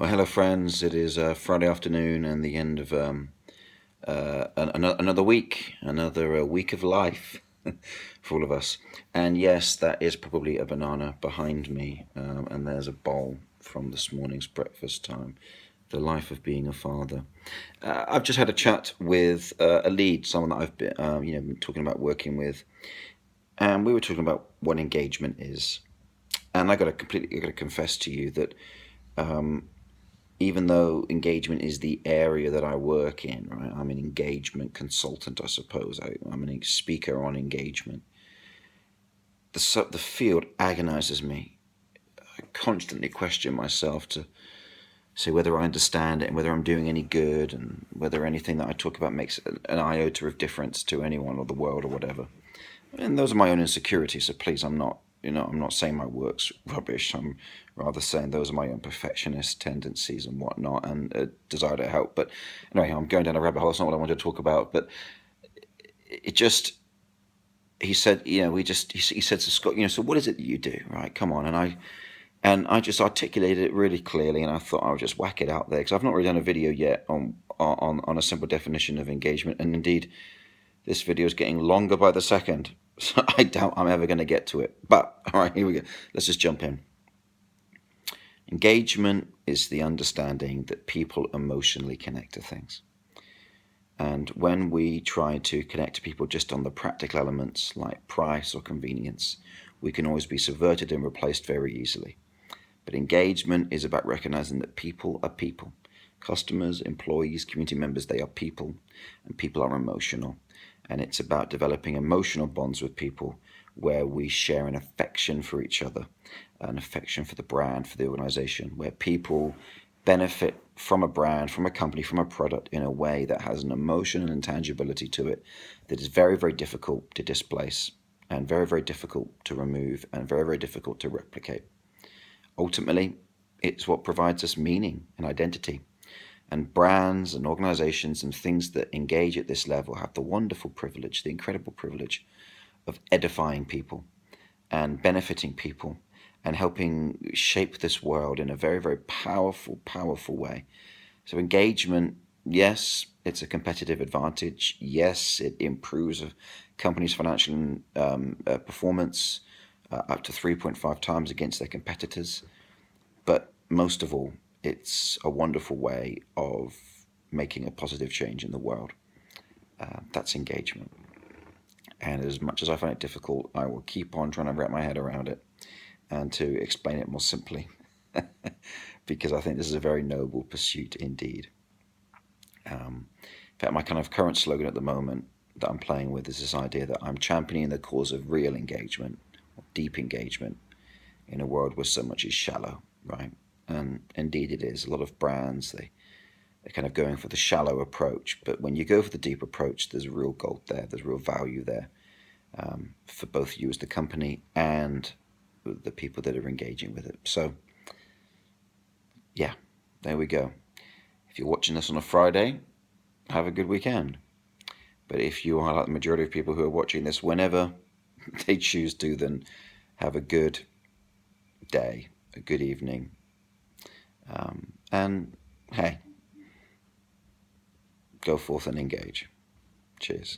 Well, hello, friends. It is Friday afternoon and the end of another week, another week of life for all of us. And yes, that is probably a banana behind me, and there's a bowl from this morning's breakfast time. The life of being a father. I've just had a chat with a lead, someone that I've been talking about working with, and we were talking about what engagement is. And I got to confess to you that even though engagement is the area that I work in, right? I'm an engagement consultant, I suppose. I'm a speaker on engagement. The field agonizes me. I constantly question myself to say whether I understand it and whether I'm doing any good and whether anything that I talk about makes an iota of difference to anyone or the world or whatever. And those are my own insecurities, so please, I'm not saying my work's rubbish. I'm rather saying those are my own perfectionist tendencies and whatnot, and a desire to help. But anyway, I'm going down a rabbit hole. It's not what I wanted to talk about. But it just, he said, he said to Scott, so what is it that you do, right? Come on, and I just articulated it really clearly, and I thought I would just whack it out there because I've not really done a video yet on a simple definition of engagement, and indeed, this video is getting longer by the second. So I doubt I'm ever going to get to it. But, all right, here we go. Let's just jump in. Engagement is the understanding that people emotionally connect to things. And when we try to connect to people just on the practical elements like price or convenience, we can always be subverted and replaced very easily. But engagement is about recognizing that people are people. Customers, employees, community members, they are people, and people are emotional. And it's about developing emotional bonds with people where we share an affection for each other, an affection for the brand, for the organization, where people benefit from a brand, from a company, from a product in a way that has an emotion and intangibility to it that is very, very difficult to displace and very, very difficult to remove and very, very difficult to replicate. Ultimately, it's what provides us meaning and identity. And brands and organizations and things that engage at this level have the wonderful privilege, the incredible privilege of edifying people and benefiting people and helping shape this world in a very, very powerful, powerful way. So engagement, yes, it's a competitive advantage. Yes, it improves a company's financial performance up to 3.5 times against their competitors. But most of all, it's a wonderful way of making a positive change in the world. That's engagement. And as much as I find it difficult, I will keep on trying to wrap my head around it and to explain it more simply because I think this is a very noble pursuit indeed. In fact, my kind of current slogan at the moment that I'm playing with is this idea that I'm championing the cause of real engagement, deep engagement, in a world where so much is shallow, right? And indeed it is. A lot of brands, they're kind of going for the shallow approach. But when you go for the deep approach, there's real gold there. There's real value there for both you as the company and the people that are engaging with it. So, yeah, there we go. If you're watching this on a Friday, have a good weekend. But if you are like the majority of people who are watching this whenever they choose to, then have a good day, a good evening. And hey, go forth and engage. Cheers.